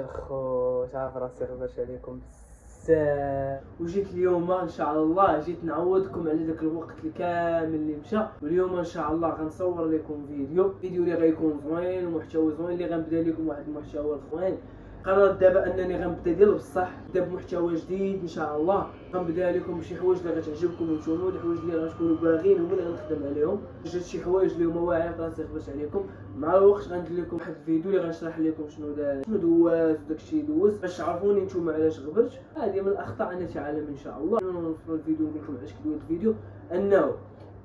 الخوت عارف راسي غبرت عليكم بزاف، وجيت اليوم ان شاء الله جيت نعوضكم على داك الوقت الكامل اللي مشى. واليوم ان شاء الله غنصور لكم فيديو اللي غيكون زوين ومحتوى زوين اللي غنبدا لكم واحد المحتوى زوين. قررت دابا انني غنبدا ديال بصح نبدا بمحتوى جديد ان شاء الله. غنبدا لكم بشي حوايج اللي غتعجبكم وانتم، الحوايج اللي غتكونوا باغيين هما اللي غنخدم عليهم. جات شي حوايج اللي هما واعرين راسي خبرت عليكم. مع الوقت غندير لكم واحد الفيديو اللي غنشرح لكم شنو دوات وداكشي دوز باش تعرفوني نتوما علاش غبرت. هذه من الاخطاء التي تعلم ان شاء الله. نوصلوا الفيديو نقول لكم علاش كدويت الفيديو، انه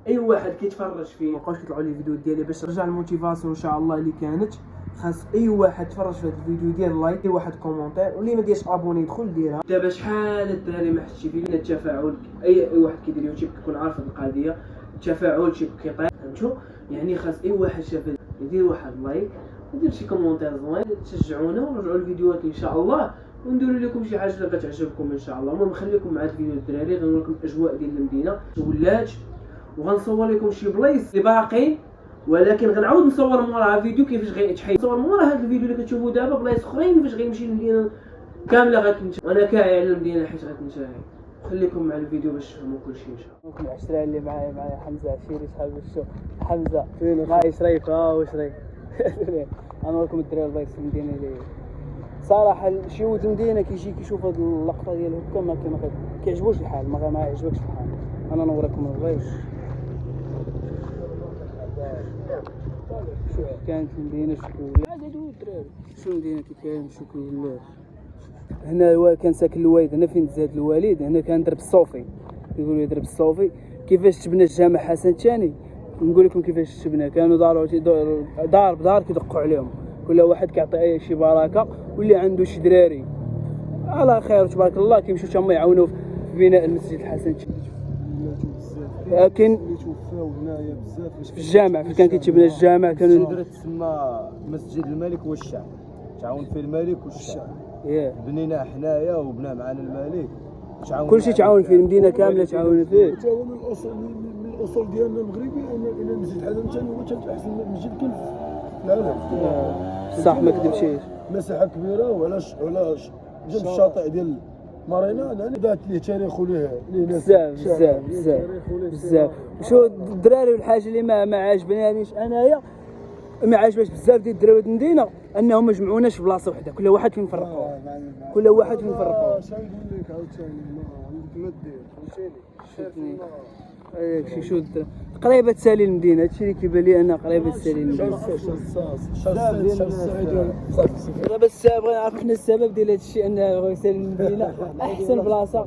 اي واحد كيتفرج فيه مابقاوش كيطلعوا لي الفيديو ديالي باش نرجع الموتيفاسيون ان شاء الله اللي كانت. خاص اي واحد تفرج في هذا الفيديو دير لايك، دير واحد كومونتير، واللي ما ديرش ابوني يدخل ديرها. دابا شحال الدراري ما حسيتش فيه التفاعل. اي واحد كيدير يوتيوب كيكون عارف هذه القضيه، التفاعل كيطير فهمتوا. يعني خاص اي واحد شاف يدير واحد لايك ودير شي كومونتير زوين تشجعونا ونرجعوا الفيديوهات ان شاء الله، ونديروا لكم شي حاجه اللي غتعجبكم ان شاء الله. المهم نخليكم مع الفيديو الدراري، غنوريكم لكم الاجواء ديال المدينه ولات، وغنصور لكم شي بلايص اللي باقي، ولكن غنعاود نصور موراها فيديو كيفاش غيتحيد. نصور مورا هذا الفيديو اللي كتشوفوا دابا بلايص اخرين فاش غيمشي المدينه كامله غتنتهي. وانا كاعي على المدينه حيت غتنتهي. خليكم مع الفيديو باش تفهموا كل شيء ان شاء الله. العشره اللي معايا حمزه عشيري صاحب الشو. حمزه فين معايا شريف؟ وشريف غنوريكم الدراري البلايص في المدينه اللي صراحه شي ولد المدينه كيجي كيشوف هاد اللقطه ديال هكا ما كيعجبوش الحال، ما يعجبكش الحال. انا نوريكم البلايص. شوف كانت المدينه شكون هذا دو الدراري، شو المدينه كي كاين شكون. هنا كان ساكن الوالد، هنا فين تزاد الوالد، هنا كان درب الصوفي، يقولوا يضرب الصوفي. كيفاش تبنى الجامع حسن الثاني نقول لكم كيفاش تبنى. كانوا دار بدار كيدقوا عليهم، كل واحد كيعطي شي بركه، واللي عنده شي دراري على خير تبارك الله كيمشيو تما يعاونوا في بناء المسجد الحسن الثاني. لكن توفاو هنايا بزاف في الجامع فين كان كيتبنى الجامع كانوا تسمى مسجد الملك والشعب، تعاون فيه الملك والشعب. بنينا حنايا وبنا معنا الملك، كلشي تعاون فيه، المدينه كامله تعاون فيه. حتى هو من الاصول ديالنا المغربي ان المسجد الحسن الثاني هو ثالث احسن مسجد كاين في العالم. صح ما كذبشيش. مساحه كبيره وعلاش جنب الشاطئ ديال مارينا، يعني ذات ليه تاريخ وليه بزاف. وشو الدراري والحاجه اللي ما عاجبنيش انايا، ما عاجباش بزاف ديال الدراري د المدينه انهم ما جمعوناش في بلاصه وحده، كل واحد فين فرقوا. كل واحد فين فرقوا. اش نقول لك عاوتاني عندك ما دير فهمتيني. هذاك شو قريبه تسالي المدينه، هادشي اللي كيبان لي انا قريبه تسالي المدينه. دابا السبب بغينا نعرف حنا السبب ديال هذا الشيء انه يسالي المدينه احسن بلاصه.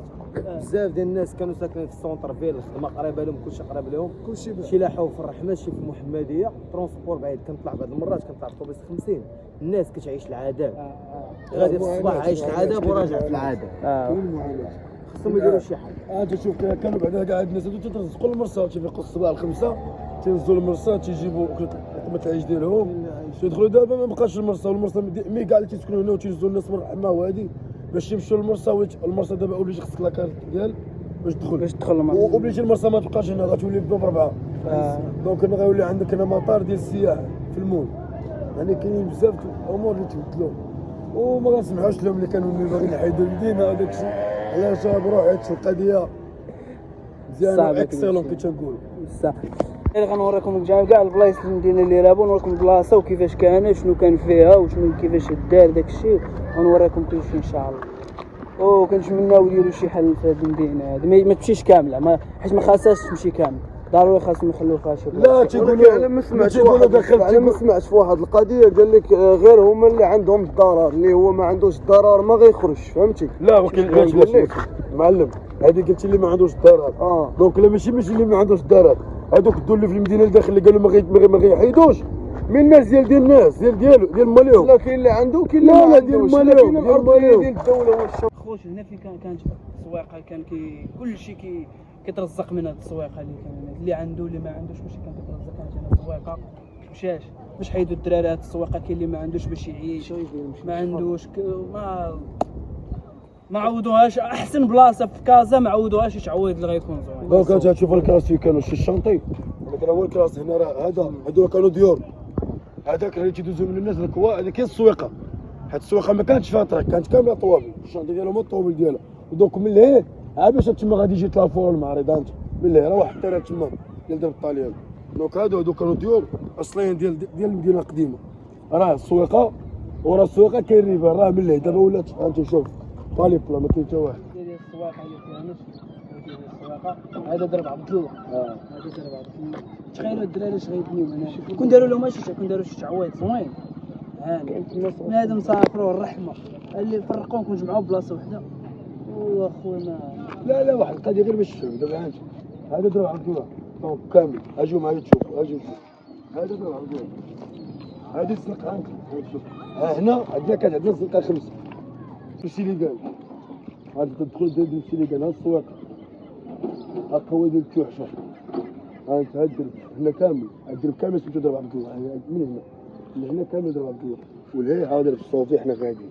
بزاف ديال الناس كانوا ساكنين في السونتر فيل، الخدمه قريبه لهم، كلشي قريب لهم، شي لاحوا في الرحمه، شي في المحمديه، ترونسبور بعيد. كنطلع بعض المرات كنطلع الطوبيس 50، الناس كتعيش العذاب. غادي في الصباح عايش العذاب وراجع في العذاب. خصهم يديروا شي حاجه. انت شوف كانوا بعدا كاع الناس هادو تيترزقوا المرصاد، تيفيقوا الصباح الخمسة تينزلوا المرصاد، تيجيبوا لقمه العيش ديالهم، تيدخلوا. دابا ما بقاش المرصاد، مي كاع اللي تيسكنوا هنا وتينزلوا الناس من الرحمه وهادي باش يمشيو للمرصاد. المرصاد دابا اوبليجي خصك لاكارت ديال باش تدخل المرصاد، اوبليجي المرصاد ما تبقاش هنا، غتولي باب 4. دونك هنا غيولي عندك هنا مطار ديال السياح في المول. يعني كاينين بزاف الامور اللي تبدلوا، وما غنسمحوش لهم اللي كانوا باغيين يحيدوا المدينه. هذاك الشيء علاش بروح هادشي القضيه مزيانه اكسلون كي تنقول. بصح غنوريكم كاع البلايص في المدينه اللي رابوا، نوريكم البلاصه وكيفاش كانت، شنو كان فيها وشنو كيفاش دار داك الشيء، ونوريكم كل شيء ان شاء الله. وكنتمناو يديروا شي حل في هذه المدينه هذه، ما تمشيش كامله، حيت ما خاصهاش تمشي كامله، ضروري خاصهم يخلوها شي بلاصه. لا تيقولوا على ما سمعتش في واحد القضيه قال لك غير هما اللي عندهم الضرر، اللي هو ما عندوش الضرر ما غيخرجش فهمتي. لا ولكن معلم هذه قلتي اللي ما عندوش الضرر. دونك لا ماشي اللي ما عندوش الضرر، هذوك الدول اللي في المدينه الداخل اللي قالوا ما غيحيدوش من الناس ديال الناس ديال ماليهم. لا كاين اللي عنده كاين اللي ما عندوش، كاين الارضيه ديال الدوله والشعب. خوش هنا فين كانت السواقه، كان كل شيء كيترزق من هاد السواقه اللي عنده اللي ما عندوش، ماشي كان كيترزق. كانت هنا السواقه مشاش باش حيدوا الدراري هاد السواقه. كاين اللي ما عندوش باش يعيش، ما عندوش ما عوضوهاش. احسن بلاصه في كازا ما عوضوهاش يتعوض اللي غيكون زوين. دونك انت تشوف الكراسي كانوا شي الشنطي، هذا هو الكراس هنا. راه هادو كانوا ديور، هذاك اللي تيدوزو من الناس هذاك كاين السويقه. حيت السويقه ما كانتش فيها طريق، كانت كامله طوابل، الشنطه ديالهم هو الطوابل ديالها. ودونك من لهيه عا باش تما غادي يجي طلافون مع ريدانت من لهيه راه واحد الطريق تما ديال درب الطاليان. دونك هادو كانوا ديور اصليين ديال المدينه القديمه. راه السويقه ورا السويقه كاين ريفان راه من لهيه دابا ولات انت شوف طالب بلا ما كاين حتى واحد. ديال السواقه اللي فيها نص ديال السواقه هذا درب عبد الله. هذا درب عبد الله. تخيلوا الدراري اش غيبنيو هنا كون داروا لهم ماشي كون داروا شي تعويض زوين هاني بنادم سافروا الرحمه اللي فرقوهم كون جمعوا بلاصه وحده واخونا. لا واحد القضيه غير باش تفهم دابا انت هذا درب عبد الله دونك كامل اجيو معايا تشوفوا اجيو هذا درب عبد الله هذه الزنقه انت شوف هنا عندنا كانت عندنا الزنقه 5 ماشي ليغال هذا تدخل ديال السيليكان هاد السواق القوي ديال التوحشه هانت هاد الدرب هنا كامل الدرب كامل سميتو درب عبد الله من هنا كامل درب عبد الله والهي حاضر في الصوفي حنا قاعدين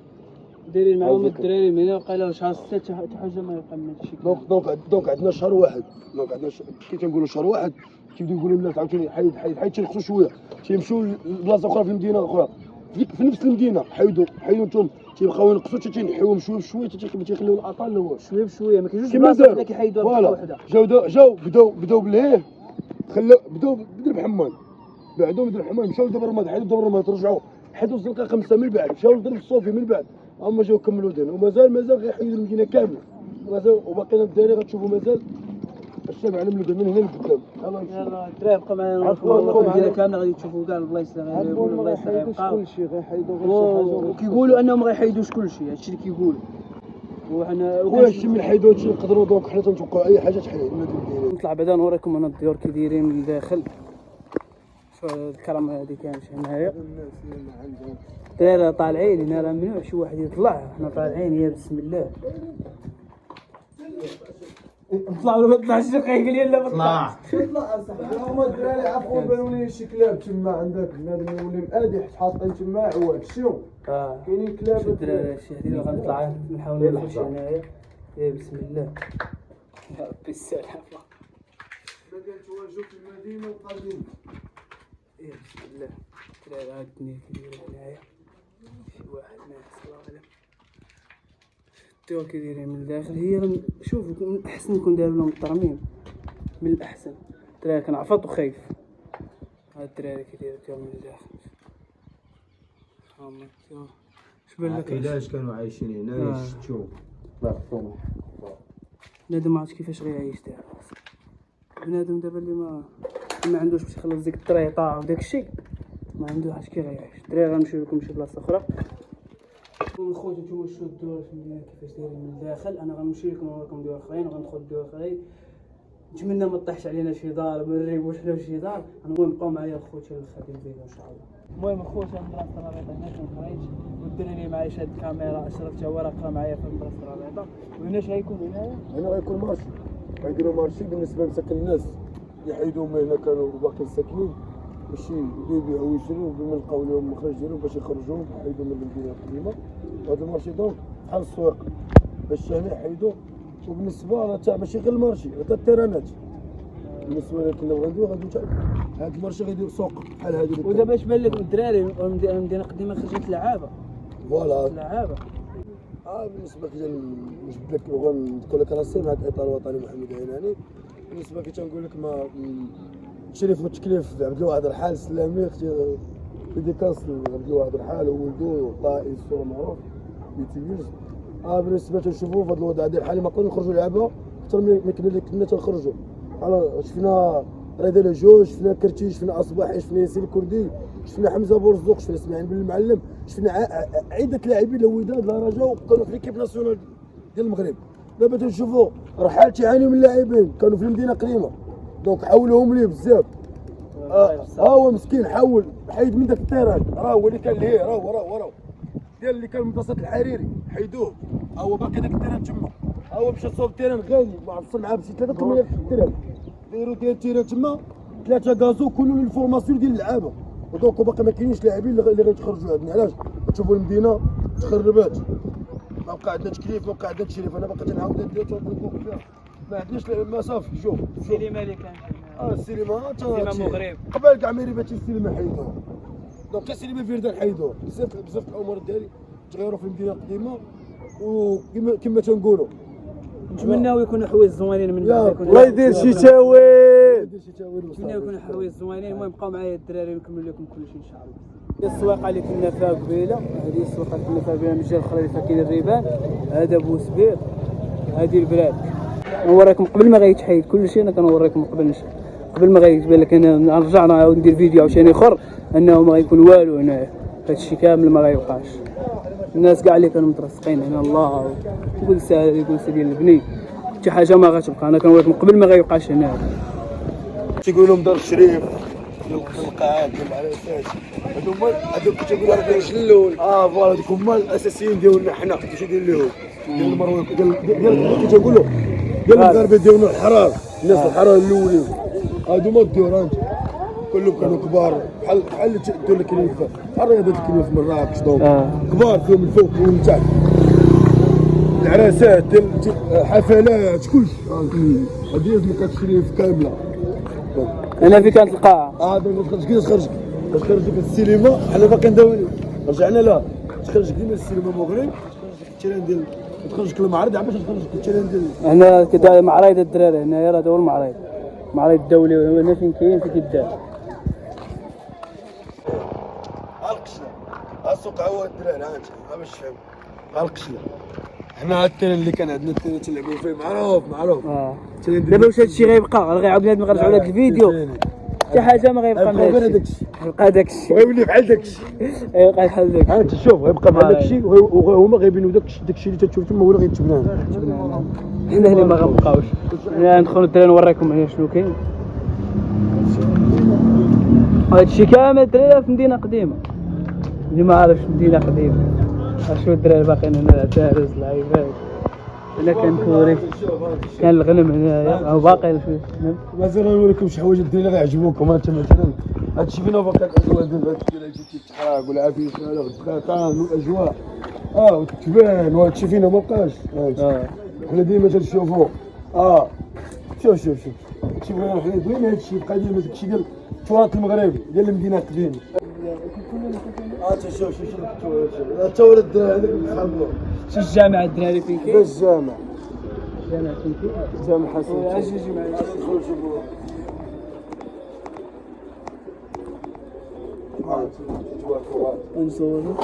دايرين معاهم الدراري من هنا وقع له شهر 6 حتى حاجه ما يبقى من هادشي. دونك عندنا شهر واحد دونك عندنا كي تنقولوا شهر واحد كيبداو يقولوا الناس عاوتاني حيد تينقصوا شويه تيمشيو لبلاصه اخرى في المدينه اخرى في نفس المدينه حيدوا انتم تيبقاو ينقصوا حتى تينحيوهم شويه بشويه تيخليو الاطال الاول شويه بشويه ما كاينش بلاصه وحده كيحيدوها بلاصه وحده. جاو بداو بالليه بداو بدرب حمان بعدهم بدرب حمان مشاو لدرب الرماد حيدوا درب الرماد رجعوا حيدوا الزنقه 5 من بعد مشاو لدرب الصوفي من بعد هما جاو كملوا دين ومازال غيحيدوا المدينه كامله مازال وباقينا الدراري غتشوفوا مازال الشارع على من هنا لقدام. يلاه الدراري بقى معايا المدينه كامله غادي تشوفوا كاع البلايص اللي غيبقاو ما يحيدوش كلشي غيحيدوا غير شي حاجه وكيقولوا انهم ما غيحيدوش كلشي هادشي اللي كيقولوا وحنا هادشي من حيدوا هادشي نقدروا دونك حنا تنتوقعوا اي حاجه تحيد نطلع بعدا نوريكم انا الديور كي دايرين من الداخل. شوف الكرم هادي كامل هنايا الدراري طالعين هنا راه ممنوع شي واحد يطلع حنا طالعين يا بسم الله نطلع ولا ما نطلعش قايل لي لا ما طلع هما الدراري عفوا بانوا لي شي كلاب تما عندك بنادم يولي مادح حاطين تما عواد شنو كاينين كلاب الدراري هادشي هادي اللي غنطلع نحاول نخش هنايا يا بسم الله يا ربي السلامه ما كنتواجدوا في المدينه القديمه يا بسم الله الدراري هاد الدنيا كبيره هنايا شي واحد ناعس الله اعلم الديور كي دايرين من الداخل هي شوفوا من الاحسن يكون داير لهم الترميم من الاحسن الدراري كنعفط وخايف هاد الدراري كي دايرين الديور من الداخل هما الديور شبان لك علاش كانوا عايشين هنا يشتوا الله يحفظهم بنادم ما عرفتش كيفاش غيعيش دابا بنادم دابا اللي ما عندوش باش يخلص ديك الطريطه وداك الشيء ما عنده عرفتش كي غيعيش الدراري غنمشيو لكم شي بلاصه اخرى خوتي نتوما شوفوا الدور في المدينه كيفاش دايرين من الداخل. انا غنمشي لكم نوريكم ديور اخرين وغندخل ديور اخرين نتمنى ما طيحش علينا شي دار ما نريبوش حنا شي دار. المهم بقاو معايا خوتي الخديم الفيديو ان شاء الله. المهم خوتي بلاصه الرابطه هنا كنخرج والدري اللي معايا شاد الكاميرا اشرف تا هو راه معايا في بلاصه الرابطه. وهنا اش غيكون هنا غيكون مارشي غيديروا مارشي بالنسبه لسكن الناس اللي حيدوا من هنا كانوا باقيين ساكنين ماشي يبيعوا ويشريو بما لقاو لهم مخرج ديالهم باش يخرجوهم حيدوا من المدينه القديمه. هذا المارشي دونك بحال السوق باش هنا حيدوا وبالنسبه راه تاع ماشي غير المارشي حتى التيرانات بالنسبه لك لو غندوي تاع هذا المارشي غيدير سوق بحال هذه. ودابا اش بان لك الدراري المدينه القديمه خرجت لعابه فوالا لعابه بالنسبه نجبد لك نقول لك راسي مع الاطار الوطني محمد عيناني. بالنسبه كي تنقول لك ما التشريف والتكليف عبد الواحد الرحال السلامي اختي ديكاس عبد الواحد الرحال وولدو طائي الصوره معروف يتيوز. بالنسبه تنشوفوا في هذا الوضع ديال الحالي ما كنا نخرجوا لعبه حتى ملي كنا تنخرجوا شفنا رضا لجوج شفنا كرتي شفنا اصباحي شفنا ياسين الكردي شفنا حمزه بورزوق شفنا اسماعيل بن المعلم شفنا عده لاعبين الوداد لا رجاو كانوا في ليكيب ناسيونال ديال المغرب. دابا تنشوفوا رحال تيعانيو من اللاعبين كانوا في المدينه قديمه دونك حولوهم ليه بزاف. هو مسكين حول حيد من داك التيران راه هو اللي كان ليه راه ديال اللي كان منتصف الحريري حيدوه هو باقي داك التيران تما هو مشى صوب التيران غالي ما عرفتش معاه بشي 3 مليون في التيران دايروا ديال التيران تما 3 غازو كله للفورماسيون ديال اللعابه ودونك باقي ما كاينينش لاعبين اللي غيتخرجوا عندنا. علاش تشوفوا المدينه تخربات ما بقى عندنا تكليف ما بقى عندنا تشريف. انا باقي تنعاود ندير تنطلقوا فيها ما عندناش ما صافي شوف السينما اللي كان السينما المغرب قبل كاع ما يريباتي السينما حيدوه دونك السينما فيردان حيدوه بزاف الامور ديالي تغيروا في المدينه القديمه وكما تنقولوا نتمناو يكونوا حوايج زوينين من بعد. الله يدير شتاوي نتمناو يكونوا حوايج زوينين. المهم بقاو معايا الدراري ونكمل لكم كلشي ان شاء الله. هي السواقه اللي كنا فيها قبيله، هذه السواقه اللي كنا فيها قبيله من الجهه الاخرى اللي فيها كاين الريبان، هذا بوسبير، هذه البلاد. نوريكم قبل ما غيتحيد كلشي، انا كنوريكم قبل ما غيتبان لك انا نرجع نعاود ندير فيديو عاوتاني اخر انه ما غيكون والو هنايا، هادشي كامل ما غيوقعش. الناس كاع اللي كانوا مترسقين هنا الله يقول ساهل يقول سيدي البني حتى حاجه ما غتبقى. انا كنوريكم قبل ما غيوقعش هنايا. تيقولوا دار الشريف ديال القاعات ديال العراسات، هذوك تيقولوا راه داير شلول. فوالا هذوك هما الاساسيين ديالنا حنا، ماشي ديال اليهود، ديال المروه، ديال تيقولوا ديال المغاربه ديالنا الحرار، الناس الحرار الاولين هادو ما الدورانت كلهم كانوا كبار بحال اللي تقول لك كاينين بحال الرياضات اللي كاينين في مراكش كبار فيهم الفوق ومن تحت، العراسات ديال حفلات كلشي. هذه اللي كتشري في كامله. هنا في كانت القاعه. تخرجك السينما حنا باقي نداولو رجعنا لها. تخرجك ديما السينما المغرب، التيران ديال تخرجك المعرض باش تخرجك التيران ديال هنا كدا معرض الدراري هنايا، راه هو المعرض الدولي هنا فين كاين في كدار. القشله السوق عوا الدراري ها انت باش تفهم. القشله حنا التيران اللي كان عندنا التيران تلعبوا فيه معروف. دابا واش هادشي غيبقى غيعاود بنادم يرجعوا لهاد الفيديو حتى حاجه ما غيبقى من هادشي. غيبقى داكشي غيولي بحال داكشي. غيبقى بحال داكشي. انت شوف غيبقى بحال داكشي وهما غيبينوا داكشي اللي تتشوف تما هو اللي غيتبنى هنا. حنا اللي ما غنبقاوش. ندخلوا الدراري نوريكم هنا شنو كاين. هادشي كامل الدراري في مدينه قديمه، اللي ما عارفش مدينه قديمه شوف الدراري باقيين هنا، العتارس العيبات. هنا كان كوري، كان الغنم هنايا او باقي شويه. مازال غنوريكم شي حوايج الدراري اللي غيعجبوكم. انت مثلا هادشي فينا باقي الاجواء ديال هادشي تيتحرق والعافيه على الدخان والاجواء والتبان وهادشي فينا مابقاش. حنا ديما تنشوفوا شوف شتي بغينا حنا دوينا هادشي بقى ديما داكشي ديال التراث المغربي ديال المدينه القديمه. شوف الثوره الدراري هذاك الخمر. شي الجامع الدراري فين كاين؟ الجامع فين كاين؟ جامع حسن. اجي نجي معايا ندخلوا نشوفوا. نصوروا.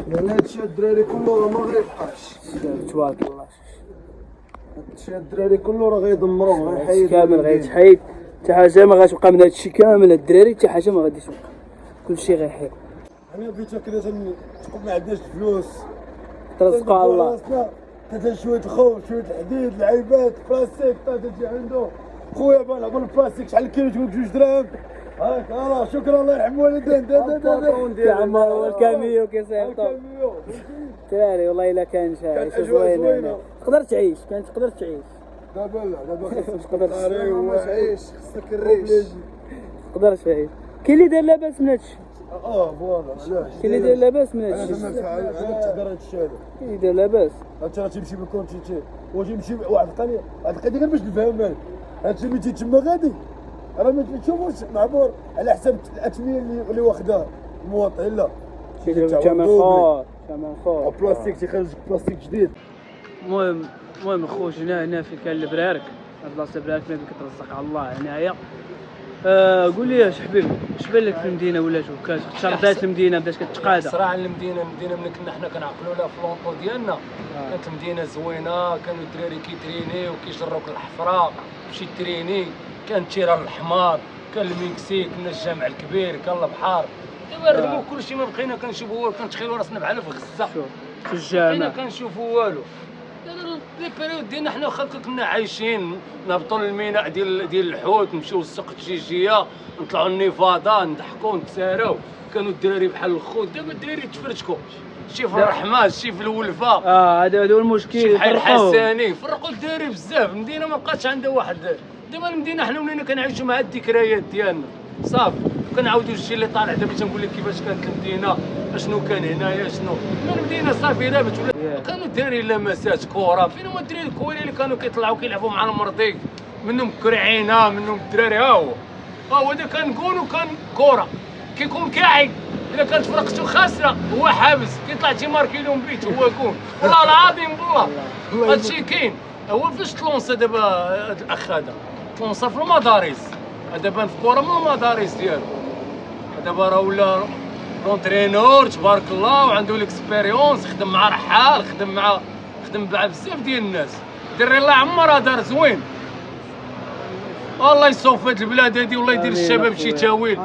لان هادشي الدراري كله راه ما غيبقاش. تبارك الله. هادشي الدراري كله راه غيدمروه غيحيد كامل غيتحيد، حتى حاجه ما غتبقى من هادشي كامل الدراري، حتى حاجه ما غاديش تبقى، كلشي غيحيد. حنا فيتا كذا تكون ما عندناش الفلوس ترزقوا على الله. حتى شويه الخوف شويه الحديد العيبات بلاستيك تجي عنده خويا بالعبوا البلاستيك شحال كيلو تقول بجوج دراهم هاك. شكرا الله يرحم والدين. يا عمر هو الكاميو كيصيفطو الدراري. والله الا كان شي زوينه تقدر تعيش، تقدر تعيش. دابا لا دابا تقدر تعيش خصك الريش تقدر تعيش. كاين اللي دار لاباس من هادشي. فوالا علاش كاين اللي دار لاباس من هادشي. انا تهضر هادشي هذا كاين اللي دار لاباس. انت راه تمشي بالكونتيتي وتمشي واحد القضيه غير باش نفهم مالك. هادشي اللي تما غادي راه ما تشوفوش معبور على حساب الاثمنه اللي واخدها المواطن. لا شي ثمن خور بلاستيك تيخرج بلاستيك جديد. المهم خويا هنا في كان البرارك، هاد بلاصه برارك ما كترزق على الله هنايا. قول لي اش حبيبي اش بان لك في المدينه ولا شوف تشردات المدينه بدات كتقاده؟ صراحه المدينه ملي كنا حنا كنعقلوا لها في لونطو ديالنا كانت المدينه زوينه، كانوا الدراري كيترينيو وكيجروك الحفره مشي تريني، كان التيران الحمار، كان المكسيك، كنا الجامع الكبير، كان البحر. دابا ردموا كلشي ما بقينا كنشوفوا، كنتخيلوا راسنا بحال في غزه في الجامع بقينا كنشوفوا والو. لي بيريود ديالنا حنا واخا كنا عايشين نهبطوا للميناء ديال الحوت، نمشيو للسوق التجيجيه، نطلعوا النيفادا، نضحكوا نتساراو، كانوا الدراري بحال الخوت. دابا الدراري تفرتكوا، شي في الرحمه شي في الولفه. هذا هو المشكل. شي بحال الحساني فرقوا الدراري بزاف. المدينه ما بقاتش عندها واحد. دابا المدينه حنا ولينا كنعيشوا مع الذكريات ديالنا صافي، كنعاودوا الشيء اللي طالع. دابا تنقول لك كيفاش كانت المدينه، اشنو كان هنايا شنو المدينه صافي رابت. ولا كانوا الدراري لمسات كره، فين هما الدراري الكويرين اللي كانوا كيطلعوا كيلعبوا مع المرضي، منهم كرعينه منهم الدراري. ها هو هذا كان جون وكان كره، كيكون كاعي الا كانت فرقته خاسره هو حابس كيطلع تيماركي لهم بيت هو كون والله العظيم والله هادشي كاين. هو فاش تلونسا دابا هاد الاخ هذا تلونسا في المدارس هذا بان في الكره من المدارس ديالو دابا راه ولا لونترينور تبارك الله وعنده ليكسبيريونس خدم مع رحال خدم مع بزاف ديال الناس دري الله عمرها دار زوين والله يصوف هاد البلاد هادي والله يدير الشباب شي تاويل.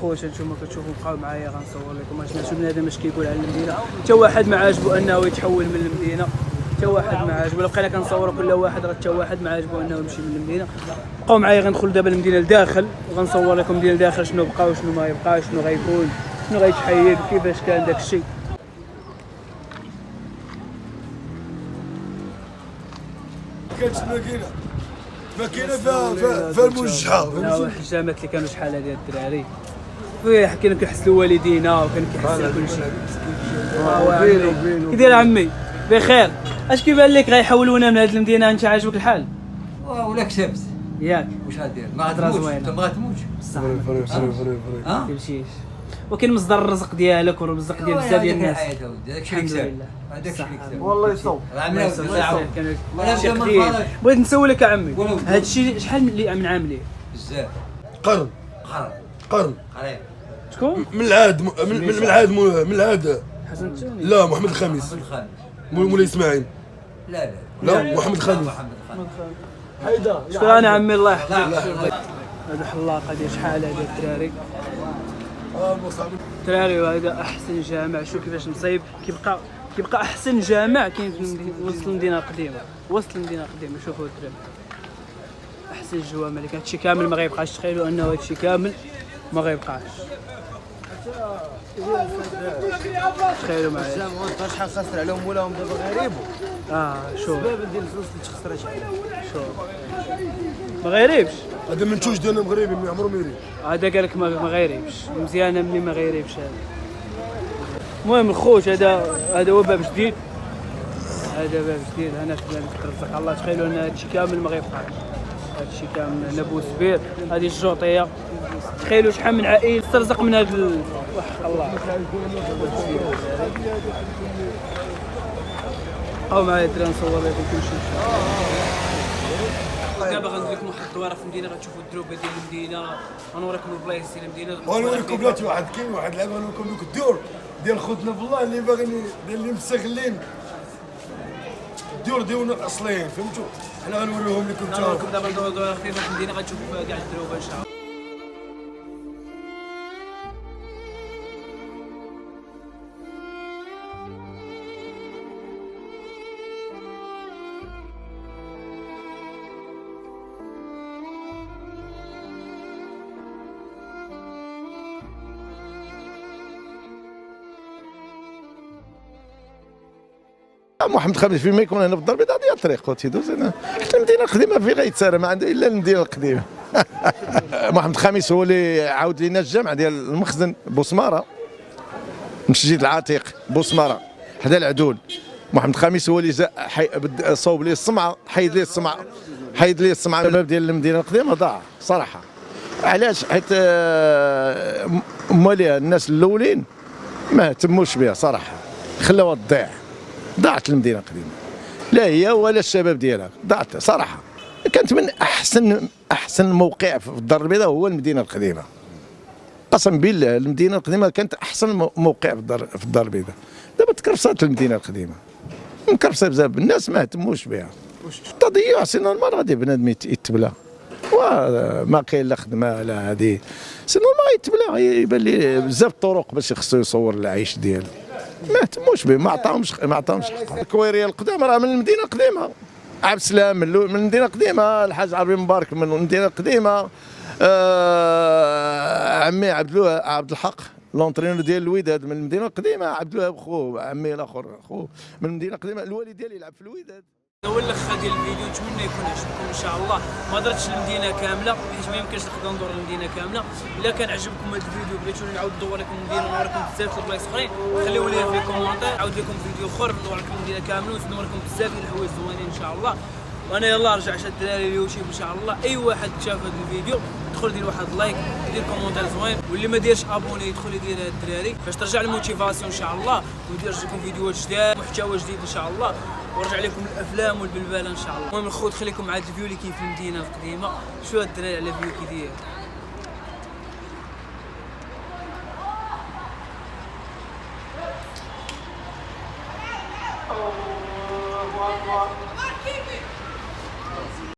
خويا نتوما كتشوفوا بقاو معايا غنصور لكم شنو بنادم اش كيقول على المدينه. حتى واحد ما عاجبو انه يتحول من المدينه حتى واحد ما عاجبو. بقينا كنصوروا كل واحد راه حتى واحد ما عاجبو انه يمشي من المدينه. بقاو معايا غندخل دابا المدينه لداخل وغنصور لكم المدينه لداخل شنو بقى وشنو ما يبقاش شنو غيكون شنو غيتحيد كيفاش كان داك الشيء. كانت ماكينه فيها الموجحه الحجامات اللي كانوا شحال هادي الدراري فيه كانوا كيحسلوا والدينا وكانوا كيحسلوا كل شيء. كي داير عمي بخير اش كيبان لك غيحولونا من هذه المدينه انت عاجبك الحال ولا كسبت ياك واش غدير ما غتموتش انت ما غتموتش صح ها تمشيش ولكن مصدر الرزق ديالك والرزق ديال بزاف ديال الناس داكشي اللي كسب هذاك اللي كسب والله يصوب بغيت نسولك اعمي هذا الشيء شحال من عام ليه؟ بزاف قرن قريب شكون؟ من العهد حسن الثاني لا محمد الخامس مولاي اسماعيل لا محمد الخامس هيدا شكرا انا عمي الله يحفظك. هذا حلاقه ديال شحال هذا الدراري الدراري وهذا احسن جامع. شوف كيفاش مصايب كيبقى احسن جامع كاين في وسط المدينه القديمه شوفوا الدراري احسن الجوامع اللي كان هادشي كامل ما غيبقاش. تخيلوا انه هادشي كامل ما غيبقاش. تخيلوا معايا شحال خسر عليهم مولاهم دابا غريبو شوف باب ديال الفلوس اللي تخسرها شحال شوف ما غيريبش هذا منتوج ديالنا مغربي ما عمرو ميري هذا قالك ما غيريبش مزيانه مني ما غيريبش هذا. المهم الخوت هذا هو باب جديد هنا ترزق الله. تخيلوا ان هادشي كامل ما غيبقاش هادشي كامل هنا بوسبير هذه الجوطيه. تخيلوا شحال من عائله ترزق من هذا الله. او معايا الدراري نصور لكم كلشي ان شاء الله. دابا غندير لكم واحد الدواره في المدينه غتشوفوا الدروبه ديال المدينه غنوريكم البلايص ديال المدينه ونوريكم بلاتي كاين واحد اللعبه نوريكم لكم الدور ديال خوتنا في الله اللي باغيين اللي مستغلين الدور ديالنا الاصليين فهمتوا. حنا غنوريهم لكم حتى نوريكم دابا دوره خفيفه في المدينه غتشوفوا فيها كاع الدروبه ان شاء الله. محمد خامس فيما يكون هنا في الدار البيضاء ديال الطريق تيدوز هنا حتى المدينه القديمه فين غيتسارى ما عنده الا المدينه القديمه. محمد خامس هو اللي عاود لنا الجامع ديال المخزن بوسماره المسجد العتيق بوسماره حدا العدول. محمد خامس هو اللي صوب ليه الصمعه حيد ليه الصمعه الباب ديال المدينه القديمه ضاع صراحه. علاش؟ حيت ماليها الناس الاولين ما اهتموش بها صراحه خلاوها تضيع. ضاعت المدينه القديمه لا هي ولا الشباب ديالها ضاعت صراحه. كانت من احسن موقع في الدار البيضاء هو المدينه القديمه قسم بالله. المدينه القديمه كانت احسن موقع في الدار البيضاء. دابا تكرفصات المدينه القديمه مكرفصه بزاف الناس ما اهتموش بها. التضييع سي نورمال غادي بنادم يتبلى وما كاين لا خدمه لا هذه سي نورمال غيتبلى. يبان لي بزاف الطرق باش خصو يصور العيش ديالو ما اهتموش به ما عطاهمش حقهم. الكويريه القدامى راه من المدينه القديمه. عبد السلام من المدينه القديمه. الحاج عربي مبارك من المدينه القديمه. عمي عبد الحق لونترينور ديال الوداد من المدينه القديمه. عبد الوهاب خوه عمي الاخر خوه من المدينه القديمه. الوالد ديالي يلعب في الوداد. هو الاخ ديال الفيديو نتمنى يكون عجبكم ان شاء الله. ما درتش المدينه كامله حيت ما يمكنش نقدر ندور المدينه كامله. الا كان عجبكم هذا الفيديو بغيتوني نعاود ندور لكم المدينه ونوريكم بزاف ديال البلايص اخرين خليو لي في كومونتير نعاود لكم فيديو اخر ندور لكم المدينه كامله ونصور لكم بزاف ديال الحوايج زوينين ان شاء الله. وانا يلاه رجع شاد الدراري اليوتيوب ان شاء الله. اي واحد شاف هذا الفيديو يدخل يدير واحد لايك، يدير كومونتير زوين، واللي ما ديرش ابوني يدخل يدير الدراري باش ترجع الموتيفاسيون ان شاء الله، ويدير لكم فيديوهات جداد، محتوى جديد ان شاء الله، ورجع لكم الافلام والبلباله ان شاء الله. المهم الخوت خليكم مع هذا الفيو اللي كاين في المدينه القديمه. شوف الدراري على الفيو كي داير. الله اكبر.